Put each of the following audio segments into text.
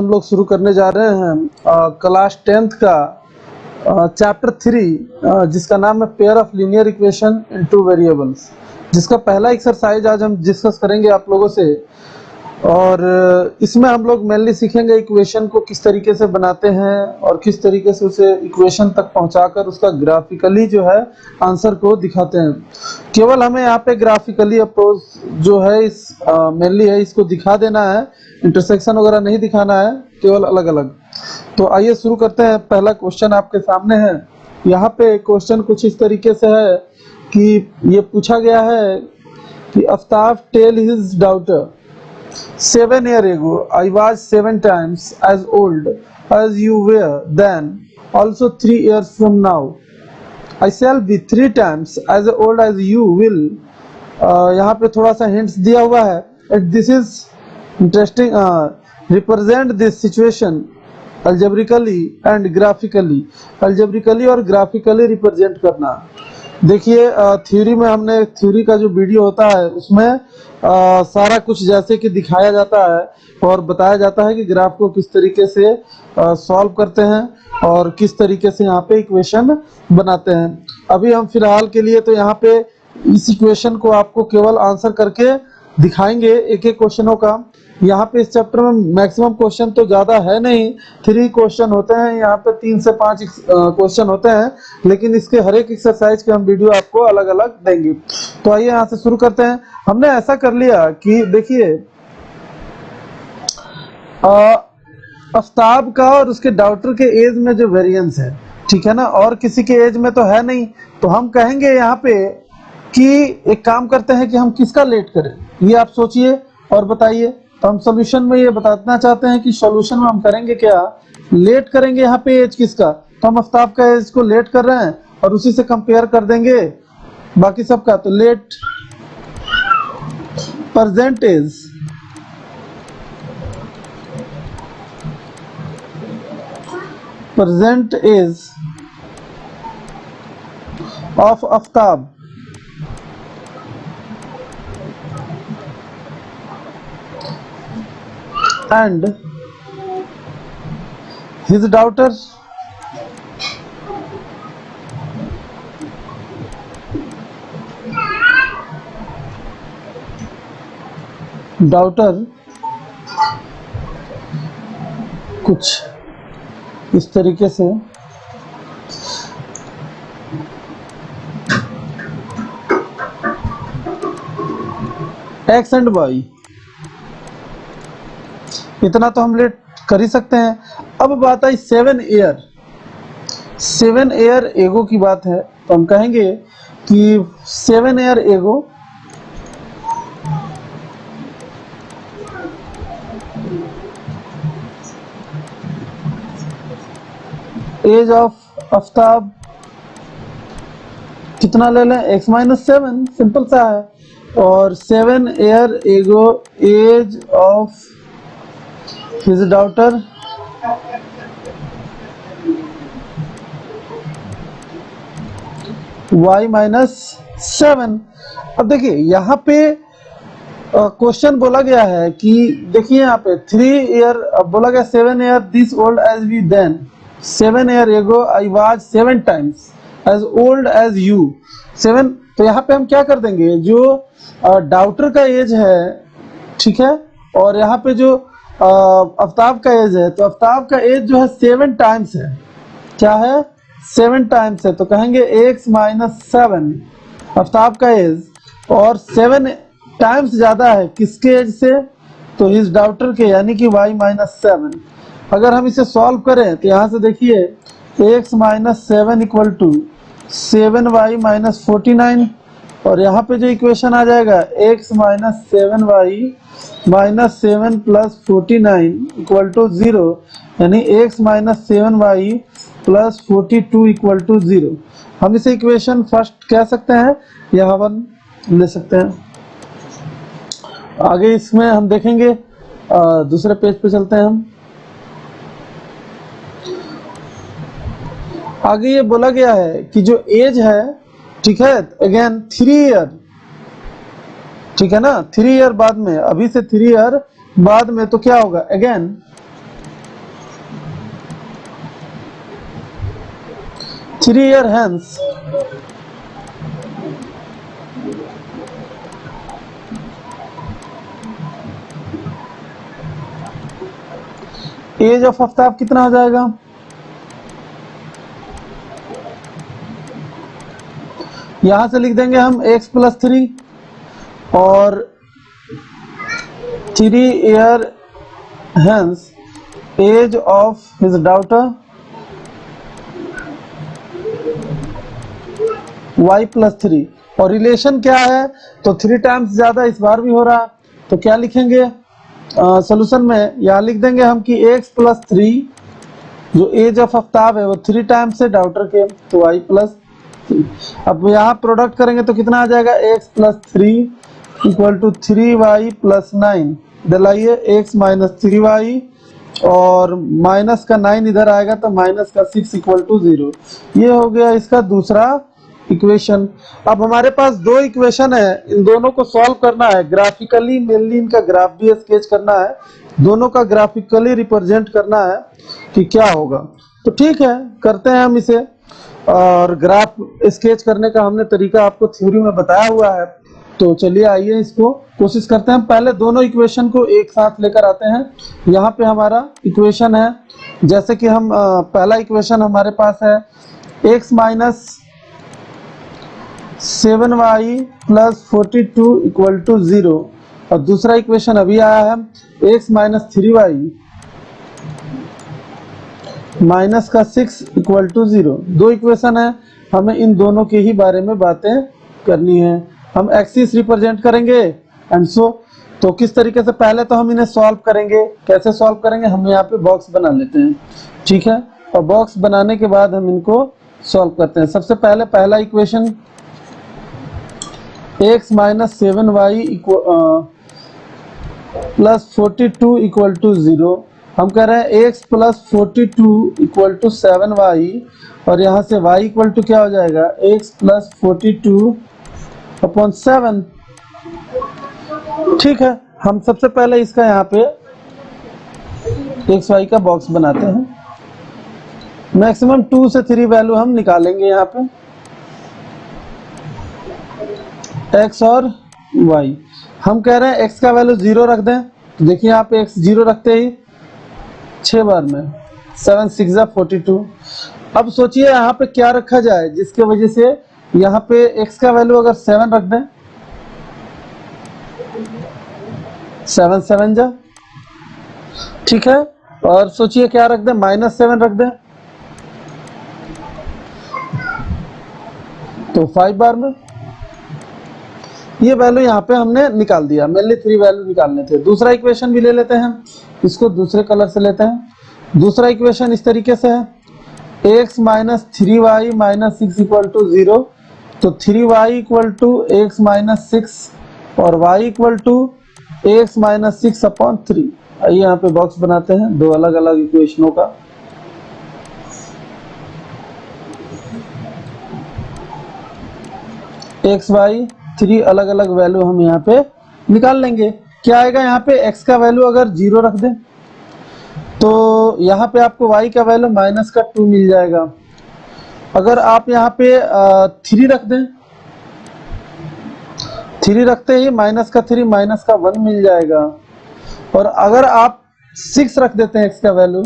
हम लोग शुरू करने जा रहे हैं क्लास 10th का चैप्टर 3 जिसका नाम है pair of linear equation in two variables, जिसका पहला एक्सरसाइज आज हम डिस्कस करेंगे आप लोगों से। और इसमें हम लोग मेनली सीखेंगे इक्वेशन को किस तरीके से बनाते हैं और किस तरीके से उसे इक्वेशन तक पहुंचाकर उसका ग्राफिकली जो है आंसर को दिखाते हैं। केवल हमें यहाँ पे ग्राफिकली अप्रोच जो है इस मेनली है इसको दिखा देना है, इंटरसेक्शन वगैरह नहीं दिखाना है, केवल अलग अलग। तो आइए शुरू करते हैं। पहला क्वेश्चन आपके सामने है। यहाँ पे क्वेश्चन कुछ इस तरीके से है कि ये पूछा गया है कि Aftab tell his daughter 7 years ago, I was 7 times as old as you were then. Also 3 years from now, I shall be 3 times as old as you will. यहाँ पे थोड़ा सा hints दिया हुआ है. And this is interesting. Represent this situation algebraically and graphically. Algebraically और graphically represent करना। देखिए थ्योरी में हमने थ्योरी का जो वीडियो होता है उसमें सारा कुछ जैसे कि दिखाया जाता है और बताया जाता है कि ग्राफ को किस तरीके से सॉल्व करते हैं और किस तरीके से यहाँ पे इक्वेशन बनाते हैं। अभी हम फिलहाल के लिए तो यहाँ पे इस इक्वेशन को आपको केवल आंसर करके दिखाएंगे एक एक क्वेश्चनों का। यहाँ पे इस चैप्टर में मैक्सिमम क्वेश्चन तो ज़्यादा है नहीं, 3 क्वेश्चन होते हैं, यहाँ पे 3 से 5 क्वेश्चन होते हैं, लेकिन इसके हर एक एक्सरसाइज के हम वीडियो आपको अलग अलग देंगे। तो आइए यहाँ से शुरू करते हैं। हमने ऐसा कर लिया कि देखिए आफ्ताब का और उसके डॉटर के एज में जो वेरिएंस है, ठीक है ना, और किसी के एज में तो है नहीं, तो हम कहेंगे यहाँ पे कि एक काम करते हैं कि हम किसका लेट करें, ये आप सोचिए और बताइए। तो हम सॉल्यूशन में ये बताना चाहते हैं कि सॉल्यूशन में हम करेंगे क्या, लेट करेंगे यहाँ पे एज किसका, तो हम आफ्ताब का एज को लेट कर रहे हैं और उसी से कंपेयर कर देंगे बाकी सबका। तो let present age of Aftab and his daughter कुछ इस तरीके से एक्स एंड वाई, इतना तो हम लेट कर ही सकते हैं। अब बात आई 7 ईयर एगो की बात है, तो हम कहेंगे कि 7 ईयर एगो एज ऑफ आफ्ताब कितना ले लें, x-7, सिंपल सा है। और 7 ईयर एगो as of his daughter y-7। अब देखिए यहाँ पे क्वेश्चन बोला गया है कि देखिए यहाँ पे 3 ईयर बोला गया 7 year this old age we then 7 year ago I was 7 times age old age you 7। तो यहाँ पे हम क्या कर देंगे, जो डॉटर का एज है, ठीक है, और यहाँ पे जो आफ्ताब का एज है, तो आफ्ताब का एज जो है 7 टाइम्स है, क्या है 7 टाइम्स है, तो कहेंगे x-7 आफ्ताब का एज, और 7 टाइम्स ज़्यादा है किसके एज से, तो हिज डॉटर के, यानी कि y-7। अगर हम इसे सॉल्व करें तो यहाँ से देखिए x-7 इक्वल टू 7y-49, और यहाँ पे जो इक्वेशन आ जाएगा x-7y-7 प्लस 49 इक्वल टू 0, यानी x-7y प्लस 42 इक्वल टू 0। हम इसे इक्वेशन फर्स्ट कह सकते हैं या हम ले सकते हैं। आगे इसमें हम देखेंगे, दूसरे पेज पे चलते हैं हम। आगे ये बोला गया है कि जो एज है, ठीक है, अगेन 3 ईयर, ठीक है ना, 3 ईयर बाद में, अभी से 3 ईयर बाद में, तो क्या होगा, again 3 year hence age of Aftab कितना हो जाएगा? यहां से लिख देंगे हम x प्लस 3 और 3 year hence age of his daughter y plus 3 और रिलेशन क्या है? तो 3 टाइम्स ज्यादा इस बार भी हो रहा है, तो क्या लिखेंगे सॉल्यूशन में? यहाँ लिख देंगे हम कि x प्लस 3 जो एज ऑफ आफ्ताब है वो 3 टाइम्स है डॉटर के, तो y प्लस 3। अब यहाँ प्रोडक्ट करेंगे तो कितना आ जाएगा? x plus 3 equal to 3y plus 9। दिलाइए x माइनस 3y और माइनस का 9 इधर आएगा तो माइनस का 6 इक्वल टू 0। ये हो गया इसका दूसरा इक्वेशन। अब हमारे पास दो इक्वेशन है, इन दोनों को सॉल्व करना है ग्राफिकली, मेनली इनका ग्राफ भी स्केच करना है, दोनों का ग्राफिकली रिप्रेजेंट करना है कि क्या होगा। तो ठीक है, करते हैं हम इसे। और ग्राफ स्केच करने का हमने तरीका आपको थ्योरी में बताया हुआ है, तो चलिए आइए इसको कोशिश करते हैं। पहले दोनों इक्वेशन को एक साथ लेकर आते हैं। यहाँ पे हमारा इक्वेशन है, जैसे कि हम पहला इक्वेशन हमारे पास है x minus 7y plus 42 equal to 0 और दूसरा इक्वेशन अभी आया है x माइनस 3y माइनस का 6 इक्वल टू 0। दो इक्वेशन है, हमें इन दोनों के ही बारे में बातें करनी है। हम एक्सिस रिप्रेजेंट करेंगे एंड सो, तो किस तरीके से? पहले तो हम इन्हें सॉल्व करेंगे। कैसे सॉल्व करेंगे? हम यहाँ पे बॉक्स बना लेते हैं, ठीक है, और बॉक्स बनाने के बाद हम इनको सॉल्व करते हैं। सबसे पहले पहला equation x minus 7y plus 42 equal to 0। हम कह रहे हैं x plus 42 equal to 7y और यहाँ से y इक्वल टू क्या हो जाएगा? x plus 42 upon 7। ठीक है, हम सबसे पहले इसका यहाँ पे x y का बॉक्स बनाते हैं। मैक्सिमम 2 से 3 वैल्यू हम निकालेंगे यहाँ पे, x और y। हम कह रहे हैं x का वैल्यू 0 रख दें, तो देखिए यहाँ पे x 0 रखते ही 6 बार में 7 6 42। अब सोचिए यहाँ पे क्या रखा जाए जिसके वजह से यहाँ पे x का वैल्यू अगर 7 रख दें, 7 7 जा, ठीक है, और सोचिए क्या रख दें? माइनस 7 रख दें, तो 5 बार में ये वैल्यू यहाँ पे हमने निकाल दिया। मेनली 3 वैल्यू निकालने थे। दूसरा इक्वेशन भी ले लेते हैं, इसको दूसरे कलर से लेते हैं। दूसरा इक्वेशन इस तरीके से है x minus 3y minus 6 equal to 0, तो 3y equal to x minus 6 और y equal to x minus 6 upon 3। आइए यहाँ पे बॉक्स बनाते हैं दो अलग अलग इक्वेशनों का। x y 3 अलग अलग वैल्यू हम यहाँ पे निकाल लेंगे। क्या आएगा यहाँ पे? x का वैल्यू अगर 0 रख दें तो यहाँ पे आपको y का वैल्यू माइनस का 2 मिल जाएगा। अगर आप यहाँ पे 3 रख दें, 3 रखते ही माइनस का 3 माइनस का 1 मिल जाएगा। और अगर आप 6 रख देते हैं x का वैल्यू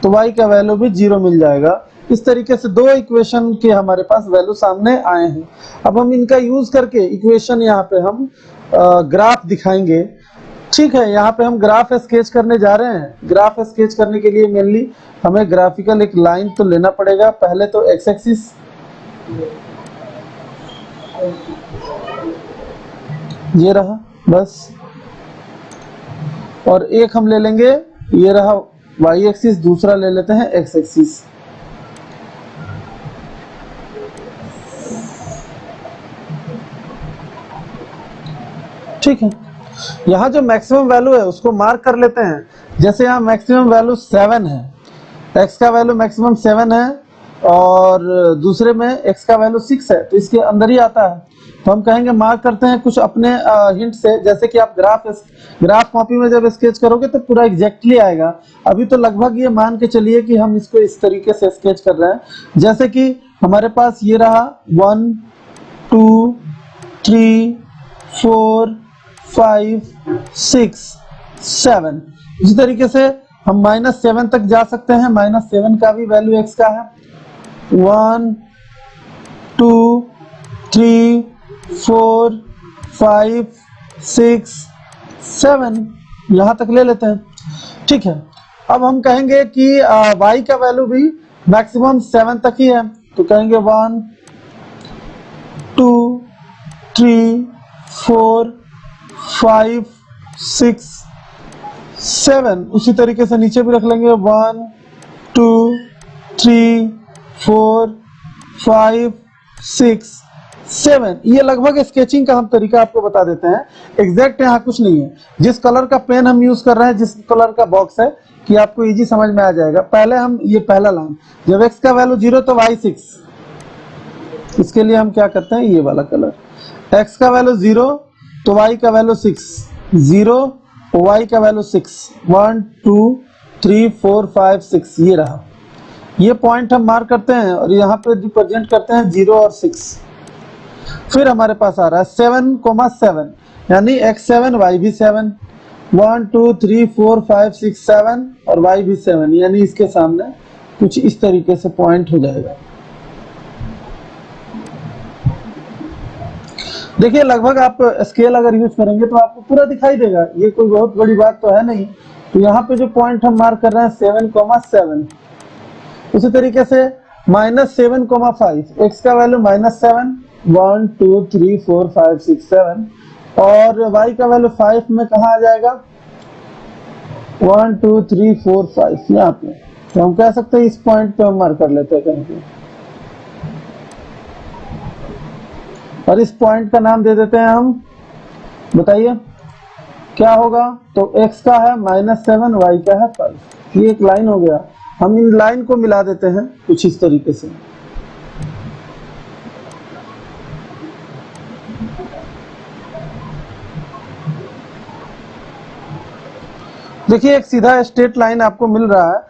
तो y का वैल्यू भी 0 मिल जाएगा। इस तरीके से दो इक्वेशन के हमारे पास वैल्यू सामने आए हैं। अब हम इनका यूज करके इक्वेशन यहाँ पे हम ग्राफ दिखाएंगे। ठीक है, यहाँ पे हम ग्राफ स्केच करने जा रहे हैं। ग्राफ स्केच करने के लिए मेनली हमें ग्राफिकल एक लाइन तो लेना पड़ेगा। पहले तो एक्स एक्सिस, ये रहा बस, और एक हम ले लेंगे, ये रहा वाई एक्सिस, दूसरा ले लेते हैं एक्स एक्सिस। ठीक है, यहाँ जो मैक्सिमम वैल्यू है उसको मार्क कर लेते हैं। जैसे यहाँ मैक्सिमम वैल्यू 7 है, x का वैल्यू मैक्सिमम 7 है और दूसरे में x का वैल्यू 6 है, तो इसके अंदर ही आता है। तो हम कहेंगे मार्क करते हैं कुछ अपने हिंट से। जैसे कि आप ग्राफ कॉपी में जब स्केच करोगे तो पूरा एग्जैक्टली आएगा। अभी तो लगभग ये मान के चलिए कि हम इसको इस तरीके से स्केच कर रहे हैं। जैसे कि हमारे पास ये रहा 1 2 3 4 5 6 7। इसी तरीके से हम -7 तक जा सकते हैं। -7 का भी वैल्यू x का है 1 2 3 4 5 6 7, यहाँ तक ले लेते हैं। ठीक है, अब हम कहेंगे कि y का वैल्यू भी मैक्सिमम 7 तक ही है, तो कहेंगे 1 2 3 4 5 6 7। उसी तरीके से नीचे भी रख लेंगे 1 2 3 4 5 6 7। ये लगभग स्केचिंग का हम तरीका आपको बता देते हैं, एग्जैक्ट यहाँ कुछ नहीं है। जिस कलर का पेन हम यूज कर रहे हैं, जिस कलर का बॉक्स है, कि आपको इजी समझ में आ जाएगा। पहले हम ये पहला लाइन, जब x का वैल्यू 0 तो y 6, इसके लिए हम क्या करते हैं, ये वाला कलर। x का वैल्यू 0 तो y का वैल्यू 6, 0 y का वैल्यू 6, 1 2 3 4 5 6, ये रहा। ये पॉइंट हम मार्क करते हैं और यहाँ पे रिप्रेजेंट करते हैं 0 और 6। फिर हमारे पास आ रहा है 7,7, यानी x7 y भी 7, 1 2 3 4 5 6 7 और y भी 7, यानी इसके सामने कुछ इस तरीके से पॉइंट हो जाएगा। देखिए, लगभग आप स्केल अगर यूज करेंगे तो आपको पूरा दिखाई देगा, ये कोई बहुत बड़ी बात तो है नहीं। तो यहाँ पे जो पॉइंट हम मार्क कर रहे हैं 7,7। उसी तरीके से -7,5, x का वैल्यू -7, 1 2 3 4 5 6 7 और y का वैल्यू 5 में कहाँ आ जाएगा, 1 2 3 4 5 यहाँ पे। तो हम कह सकते हैं इस पॉइंट पे हम मार्क कर लेते हैं कहीं पे, और इस पॉइंट का नाम दे देते हैं हम। बताइए क्या होगा, तो x का है -7, y का है 5। ये एक लाइन हो गया। हम इन लाइन को मिला देते हैं कुछ इस तरीके से। देखिए, एक सीधा स्ट्रेट लाइन आपको मिल रहा है,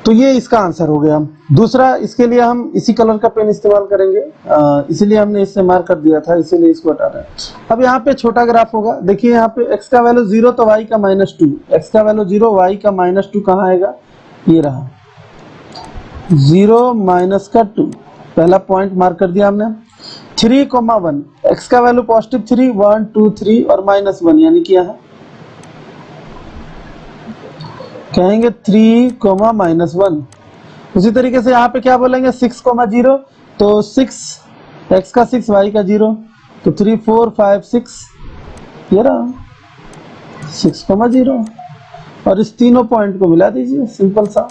तो ये इसका आंसर हो गया। दूसरा, इसके लिए हम इसी कलर का पेन इस्तेमाल करेंगे, इसीलिए हमने इससे मार्क कर दिया था, इसीलिए इसको हटा रहे हैं। अब यहाँ पे छोटा ग्राफ होगा। देखिए, यहाँ पे x का वैल्यू 0 तो y का -2, x का वैल्यू 0, y का -2 कहाँ आएगा, ये रहा 0 -2। पहला पॉइंट मार्क कर दिया हमने। 3,1, x का वैल्यू +3, 1 2 3 और -1, यानी कि यहाँ कहेंगे 3, -1। उसी तरीके से यहाँ पे क्या बोलेंगे 6,0, तो 6, x का 6 y का 0, तो 3 4 5 6, ये रहा 6,0। और इस तीनों पॉइंट को मिला दीजिए, सिंपल सा।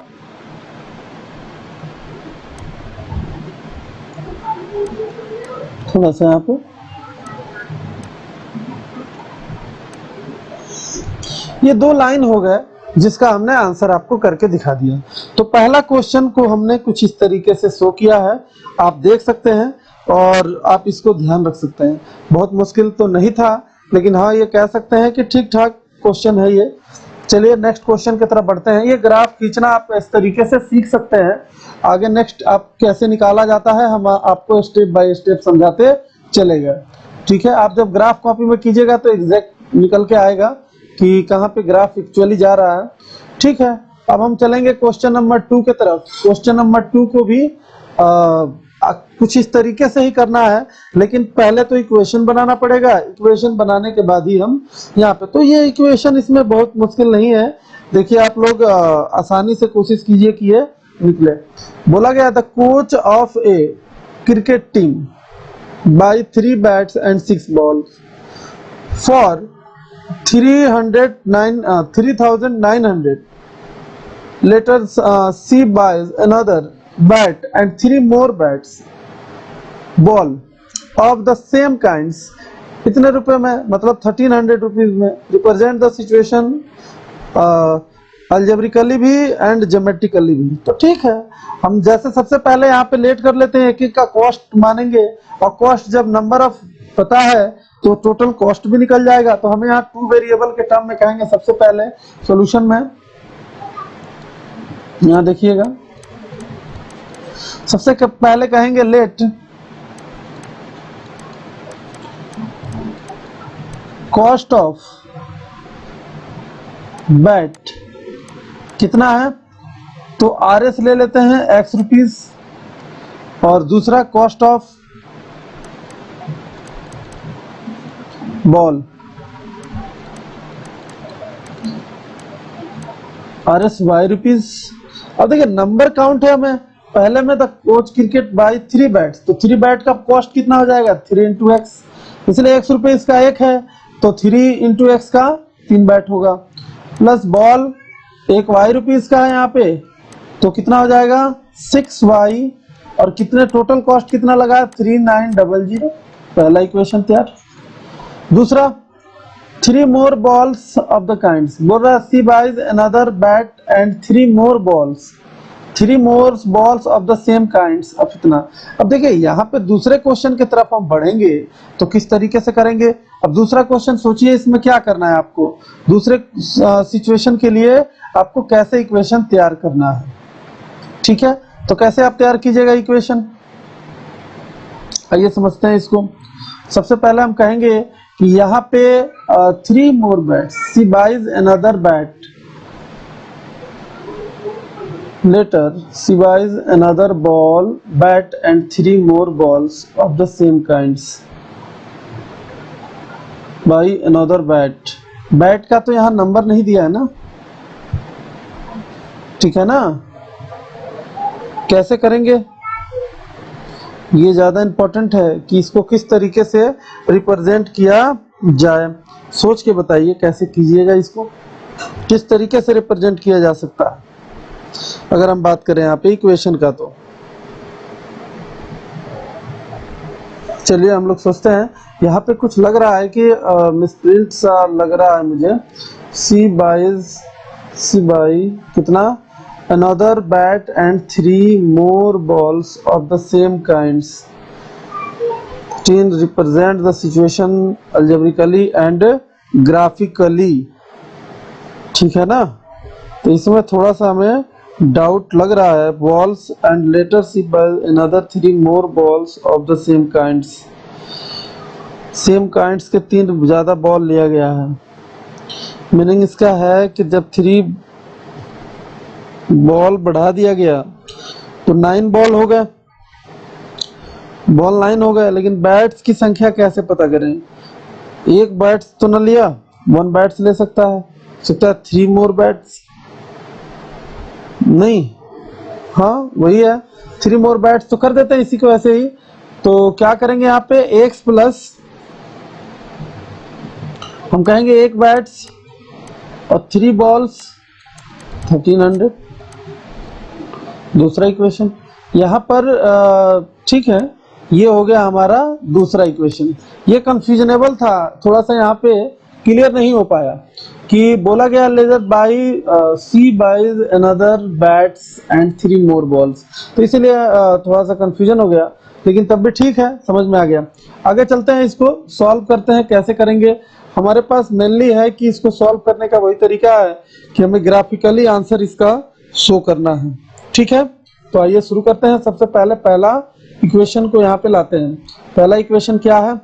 थोड़ा सा यहाँ पे ये 2 लाइन हो गए, जिसका हमने आंसर आपको करके दिखा दिया। तो पहला क्वेश्चन को हमने कुछ इस तरीके से शो किया है, आप देख सकते हैं और आप इसको ध्यान रख सकते हैं। बहुत मुश्किल तो नहीं था, लेकिन हाँ, ये कह सकते हैं कि ठीक ठाक क्वेश्चन है ये। चलिए नेक्स्ट क्वेश्चन की तरफ बढ़ते हैं। ये ग्राफ खींचना आप इस तरीके से सीख सकते हैं। आगे नेक्स्ट आप कैसे निकाला जाता है हम आपको स्टेप बाय स्टेप समझाते चलेगा। ठीक है, आप जब ग्राफ कॉपी में कीजिएगा तो एग्जैक्ट निकल के आएगा कि कहाँ पे ग्राफ एक्चुअली जा रहा है। ठीक है, अब हम चलेंगे क्वेश्चन नंबर 2 की तरफ। क्वेश्चन नंबर 2 को भी कुछ इस तरीके से ही करना है, लेकिन पहले तो इक्वेशन बनाना पड़ेगा। इक्वेशन बनाने के बाद ही हम यहाँ पे, तो ये इक्वेशन इसमें बहुत मुश्किल नहीं है। देखिए, आप लोग आसानी से कोशिश कीजिए कि ये निकले। बोला गया the coach of a cricket team buy 3 bats and 6 balls for 3,900 letters C buys another bat and 3 more bats ball of the same kinds। इतने रुपए में, मतलब 1300 रुपीज में। रिप्रेजेंट द सिचुएशन अल्जेब्रिकली भी एंड ज्योमेट्रिकली भी। तो ठीक है, हम जैसे सबसे पहले यहाँ पे लेट कर लेते हैं, एक एक का कॉस्ट मानेंगे, और कॉस्ट जब नंबर ऑफ पता है तो टोटल कॉस्ट भी निकल जाएगा। तो हमें यहाँ 2 वेरिएबल के टर्म में कहेंगे। सबसे पहले सॉल्यूशन में यहाँ देखिएगा, सबसे पहले कहेंगे लेट कॉस्ट ऑफ बैट कितना है, तो RS ले लेते हैं X रुपीज, और दूसरा cost of ball RS Y rupees. अब देखिए नंबर काउंट है हमें, पहले में the coach cricket bye 3 bats, तो 3 बैट का कॉस्ट कितना हो जाएगा 3 × X, इसलिए X रुपये इसका एक है, तो 3 × X का 3 बैट होगा, प्लस बॉल एक Y रुपीज का है यहाँ पे, तो कितना हो जाएगा 6Y, और कितने टोटल कॉस्ट कितना लगा 3900, पहला इक्वेशन तैयार। दूसरा 3 more balls of the kinds, बोल रहा है see buys another bat and 3 more balls, 3 more balls of the same kinds, अब इतना। अब देखिए यहाँ पे दूसरे क्वेश्चन की तरफ हम बढ़ेंगे तो किस तरीके से करेंगे। अब दूसरा क्वेश्चन सोचिए, इसमें क्या करना है आपको, दूसरे सिचुएशन के लिए आपको कैसे इक्वेशन तैयार करना है, ठीक है। तो कैसे आप तैयार कीजिएगा इक्वेशन, आइए समझते हैं इसको। सबसे पहले हम कहेंगे कि यहाँ पे 3 more bats, she buys another bat, later she buys another ball bat and 3 more balls of the same kinds, buy another bat, bat का तो यहाँ नंबर नहीं दिया है ना, ठीक है ना। कैसे करेंगे ये ज्यादा इंपॉर्टेंट है कि इसको किस तरीके से रिप्रेजेंट किया जाए, सोच के बताइए कैसे कीजिएगा, इसको किस तरीके से रिप्रेजेंट किया जा सकता है अगर हम बात करें यहाँ पे इक्वेशन का। तो चलिए हम लोग सोचते हैं, यहाँ पे कुछ लग रहा है कि मिसप्रिंट सा लग रहा है मुझे, सी बाई कितना another bat and 3 more balls of the same kinds, 10 represent the situation algebraically and graphically, ठीक है ना। तो इसमें थोड़ा सा हमें डाउट लग रहा है, balls and later see by another 3 more balls of the same kinds, same kinds के 3 ज्यादा बॉल लिया गया है, मीनिंग इसका है कि जब 3 बॉल बढ़ा दिया गया तो 9 बॉल हो गए, बॉल 9 हो गए, लेकिन बैट्स की संख्या कैसे पता करें, एक बैट्स तो न लिया, 1 बैट्स ले सकता है 3 मोर बैट्स नहीं, हाँ वही है 3 मोर बैट्स तो कर देते हैं इसी को ऐसे ही। तो क्या करेंगे यहाँ पे x प्लस, हम कहेंगे 1 बैट्स और 3 बॉल्स 1300, दूसरा इक्वेशन यहाँ पर ठीक है, ये हो गया हमारा दूसरा इक्वेशन। ये कंफ्यूजनेबल था थोड़ा सा, यहाँ पे क्लियर नहीं हो पाया कि बोला गया later by she buys another bats and 3 more balls, तो इसीलिए थोड़ा सा कंफ्यूजन हो गया, लेकिन तब भी ठीक है, समझ में आ गया। आगे चलते हैं, इसको सॉल्व करते हैं। कैसे करेंगे, हमारे पास मेनली है कि इसको सॉल्व करने का वही तरीका है कि हमें ग्राफिकली आंसर इसका शो करना है, ठीक है। तो आइए शुरू करते हैं। सबसे पहले पहला इक्वेशन को यहाँ पे लाते हैं। पहला इक्वेशन क्या है,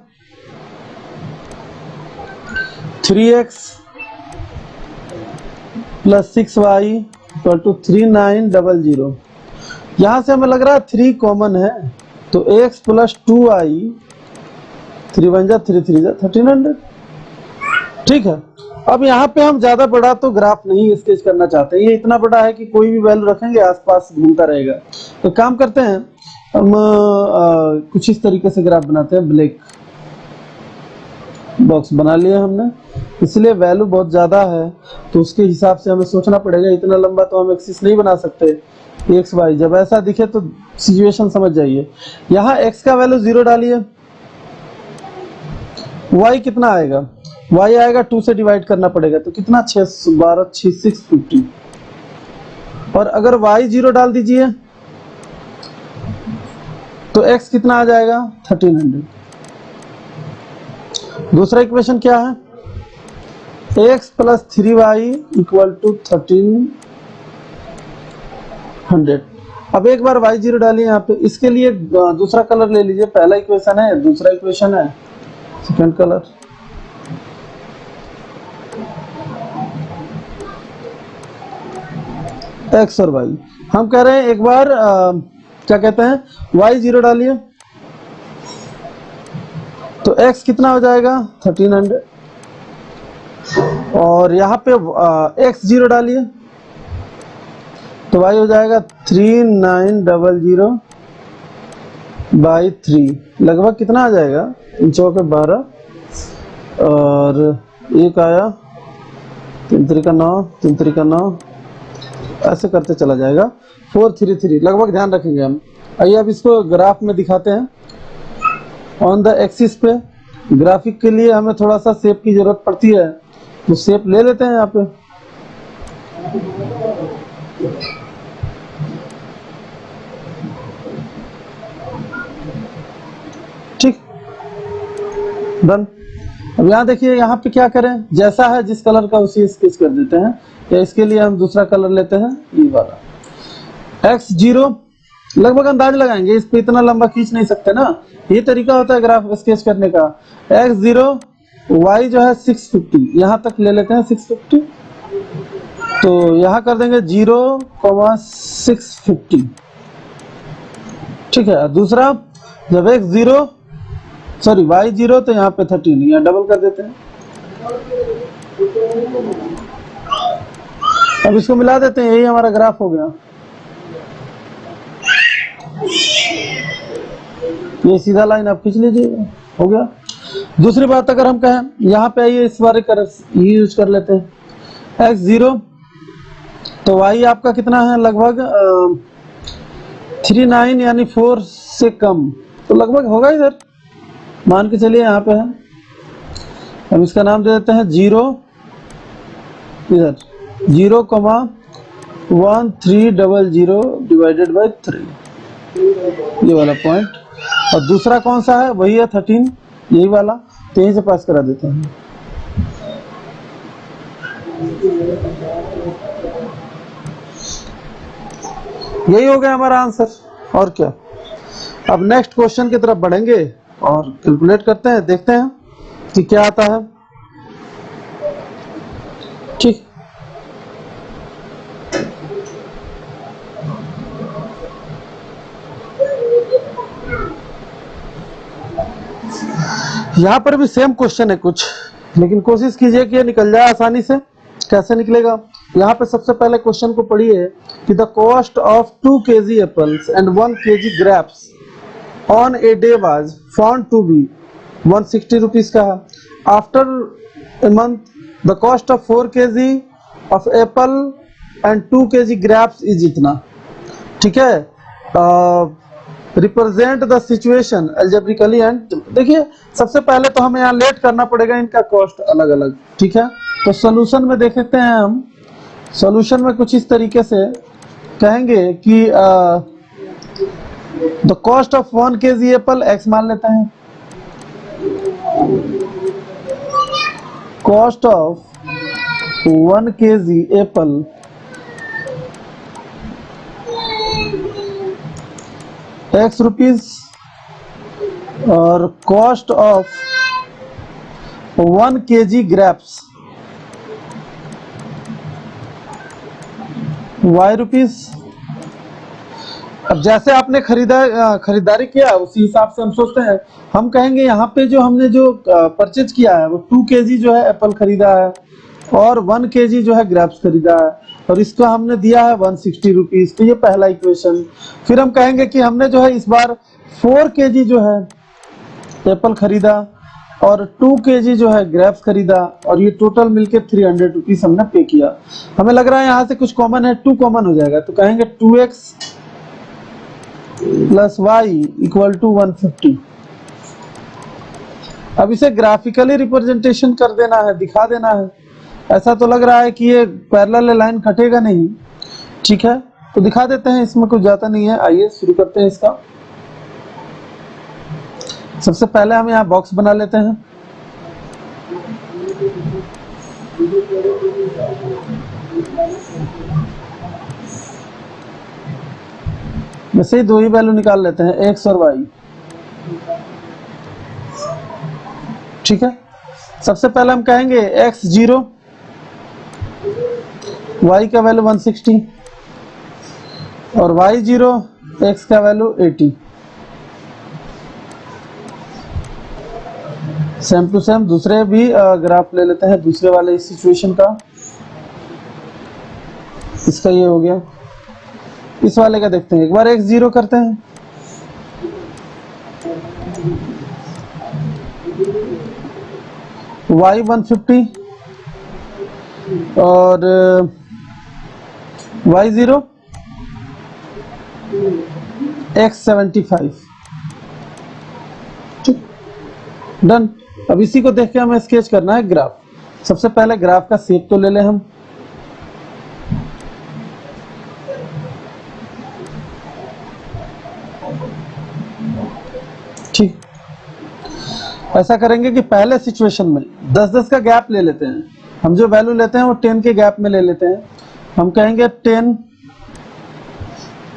3x plus 6y equal to 3900। यहाँ से हमें लग रहा है 3 कॉमन है, तो x प्लस 2y, 3 1 जा 3 3 जा 1300, ठीक है। अब यहाँ पे हम ज्यादा बड़ा तो ग्राफ नहीं स्केच करना चाहते, ये इतना बड़ा है कि कोई भी वैल्यू रखेंगे आसपास घूमता रहेगा। तो काम करते हैं हम, कुछ इस तरीके से ग्राफ बनाते हैं। ब्लैक बॉक्स बना लिया हमने, इसलिए वैल्यू बहुत ज्यादा है तो उसके हिसाब से हमें सोचना पड़ेगा, इतना लंबा तो हम एक्सिस नहीं बना सकते एक्स वाई। जब ऐसा दिखे तो सिचुएशन समझ जाइए। यहाँ x का वैल्यू 0 डालिए, y कितना आएगा, y आएगा 2 से डिवाइड करना पड़ेगा, तो कितना 6 12 650। और अगर y 0 डाल दीजिए तो x कितना आ जाएगा 1300। दूसरा इक्वेशन क्या है, x plus 3y equal to 1300। अब एक बार y0 डालिए यहाँ पे, इसके लिए दूसरा कलर ले लीजिए, पहला इक्वेशन है, दूसरा इक्वेशन है, सेकंड कलर। x और y हम कह रहे हैं एक बार क्या कहते हैं, y0 डालिए, तो x कितना हो जाएगा 1300, और यहाँ पे x0 डालिए तो y हो जाएगा 3900 बाई 3, लगभग कितना आ जाएगा, 3 चौके 12 और एक आया 3 3 9, 3 3 9, ऐसे करते चला जाएगा 433, लगभग ध्यान रखेंगे हम। आइए अब इसको ग्राफ में दिखाते हैं। ऑन द एक्सिस पे ग्राफिक के लिए हमें थोड़ा सा शेप की जरूरत पड़ती है, तो शेप ले लेते हैं यहाँ पे। ठीक, डन। अब यहाँ देखिए, यहाँ पे क्या करें, जैसा है जिस कलर का उसी स्केच कर देते हैं, या इसके लिए हम दूसरा कलर लेते हैं, ये वाला। x0 लगभग अंदाज लगाएंगे, इस पे इतना लंबा खींच नहीं सकते ना, ये तरीका होता है ग्राफ स्केच करने का। x0 y जो है 650, यहाँ तक ले लेते हैं 650, तो यहाँ कर देंगे 0,650। ठीक है, दूसरा जब x0 सॉरी y0 तो यहाँ पे 13, यहाँ डबल कर देते हैं। अब इसको मिला देते हैं, यही हमारा ग्राफ हो गया। ये सीधा लाइन आप खींच लीजिए, हो गया। दूसरी बात अगर हम कहें, यहाँ पे आइए इस बार ये यूज कर लेते हैं, x0 तो y आपका कितना है, लगभग 39 यानी 4 से कम, तो लगभग होगा इधर, मान के चलिए यहाँ पे है। हम इसका नाम दे देते हैं 0, इधर 0,1300 डिवाइडेड बाई 3, ये वाला पॉइंट। और दूसरा कौन सा है, वही है 13, यही वाला, तो यहीं से पास करा देते हैं। यही हो गया हमारा आंसर, और क्या। अब नेक्स्ट क्वेश्चन की तरफ बढ़ेंगे और कैलकुलेट करते हैं, देखते हैं कि क्या आता है। ठीक, यहाँ पर भी सेम क्वेश्चन है कुछ, लेकिन कोशिश कीजिए कि ये निकल जाए आसानी से। कैसे निकलेगा, यहाँ पे सबसे पहले क्वेश्चन को पढ़िए कि the cost of 2 kg apples and 1 kg grapes on a day was found to be 160 rupees का है। After a month the cost of 4 kg of apple and 2 kg grapes is इतना। ठीक है, represent the situation algebraically and, देखिए सबसे पहले तो हमें यहाँ लेट करना पड़ेगा इनका कॉस्ट अलग अलग। ठीक है, तो सॉल्यूशन में देखते हैं हम। सॉल्यूशन में कुछ इस तरीके से कहेंगे कि the cost of 1 kg apple x मान लेते हैं, cost of 1 kg apple x rupees, और cost of 1 kg grapes y rupees. अब जैसे आपने खरीदारी किया उसी हिसाब से हम सोचते हैं, हम कहेंगे यहाँ पे जो हमने जो परचेज किया है वो 2 kg जो है एप्पल खरीदा है और 1 kg जो है ग्रेप्स खरीदा है, और इसका हमने दिया है 160 रुपीज। तो ये पहला इक्वेशन। फिर हम कहेंगे कि हमने जो है इस बार 4 kg जो है एप्पल खरीदा और 2 kg जो है ग्रेप्स खरीदा, और ये टोटल मिलके 300 रुपीज हमने पे किया। हमें लग रहा है यहाँ से कुछ कॉमन है, 2 कॉमन हो जाएगा, तो कहेंगे 2x plus Y equal to 150। अब इसे ग्राफिकली रिप्रेजेंटेशन कर देना है, दिखा देना है। ऐसा तो लग रहा है कि ये पैरेलल लाइन कटेगा नहीं। ठीक है, तो दिखा देते हैं, इसमें कुछ जाता नहीं है। आइए शुरू करते हैं इसका। सबसे पहले हम यहाँ बॉक्स बना लेते हैं। वैसे ही दो ही वैल्यू निकाल लेते हैं, एक्स और वाई। ठीक है, सबसे पहले हम कहेंगे एक्स 0, वाई का वैल्यू 160 और वाई 0, एक्स का वैल्यू 80। सेम टू सेम दूसरे भी ग्राफ ले लेते हैं, दूसरे वाले इस सिचुएशन का। इसका ये हो गया, इस वाले का देखते हैं एक बार। एक्स 0 करते हैं, वाई 150 और वाई 0, एक्स 75। ठीक, डन। अब इसी को देख के हमें स्केच करना है ग्राफ। सबसे पहले ग्राफ का शेप तो ले लें हम। ठीक, ऐसा करेंगे कि पहले सिचुएशन में 10-10 का गैप ले लेते हैं। हम जो वैल्यू लेते हैं वो 10 के गैप में ले लेते हैं। हम कहेंगे 10,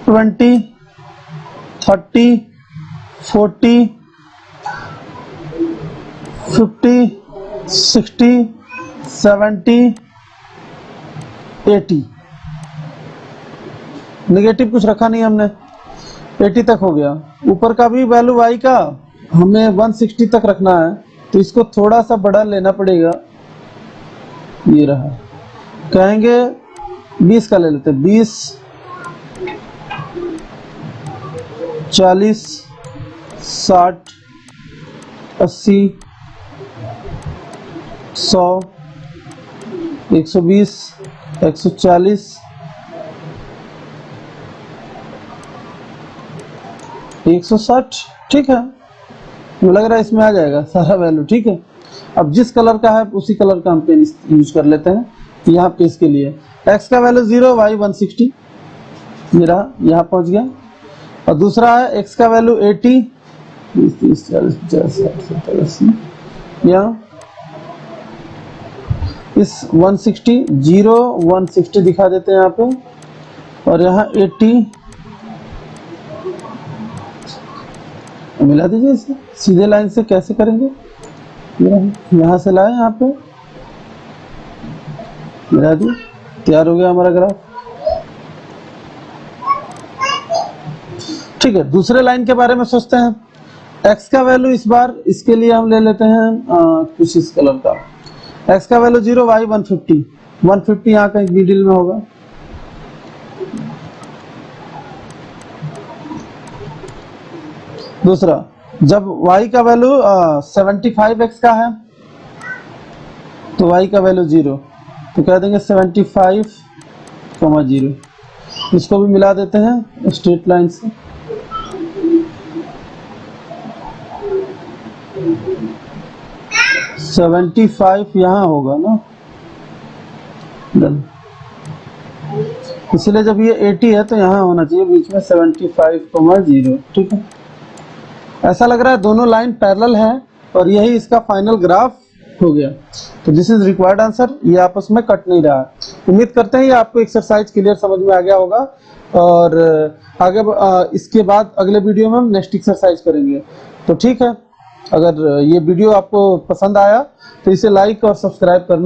20, 30, 40, 50, 60, 70, 80। नेगेटिव कुछ रखा नहीं हमने, 80 तक हो गया। ऊपर का भी वैल्यू y का हमें 160 तक रखना है, तो इसको थोड़ा सा बड़ा लेना पड़ेगा। ये रहा, कहेंगे 20 का ले लेते हैं। 20, 40, 60, 80, 100, 120, 140, 160। ठीक है, मुझे लग रहा है इसमें आ जाएगा सारा वैल्यू। ठीक है, अब जिस कलर का है उसी कलर का हम पेन यूज कर लेते हैं यहाँ पे। इसके लिए x का वैल्यू 0, y 160, ये रहा, यहाँ पहुँच गया। और दूसरा है x का वैल्यू 80, 30, 40, 50, 60, 70, यहाँ इस 160, 0, 160 दिखा देते हैं यहाँ पे, और यहाँ 80 मिला दीजिए। इसे सीधे लाइन से कैसे करेंगे, यहाँ से लाए, यहाँ पे मिला दी, तैयार हो गया हमारा ग्राफ। ठीक है, दूसरे लाइन के बारे में सोचते हैं। x का वैल्यू इस बार इसके लिए हम ले लेते हैं कुछ इस कलर का। x का वैल्यू 0, y 150, 150 यहाँ का एक मिडिल में होगा। दूसरा, जब y का वैल्यू 75x का है तो y का वैल्यू 0, तो कह देंगे 75, 0। इसको भी मिला देते हैं स्ट्रेट लाइन से। सेवेंटी 75 यहाँ होगा ना, डन। इसलिए जब ये 80 है तो यहाँ होना चाहिए बीच में 75, 0। ठीक है, ऐसा लग रहा है दोनों लाइन पैरेलल है और यही इसका फाइनल ग्राफ हो गया। तो दिस इज रिक्वायर्ड आंसर। ये आपस में कट नहीं रहा है। उम्मीद करते हैं ये आपको एक्सरसाइज क्लियर समझ में आ गया होगा, और आगे इसके बाद अगले वीडियो में हम नेक्स्ट एक्सरसाइज करेंगे। तो ठीक है, अगर ये वीडियो आपको पसंद आया तो इसे लाइक और सब्सक्राइब करना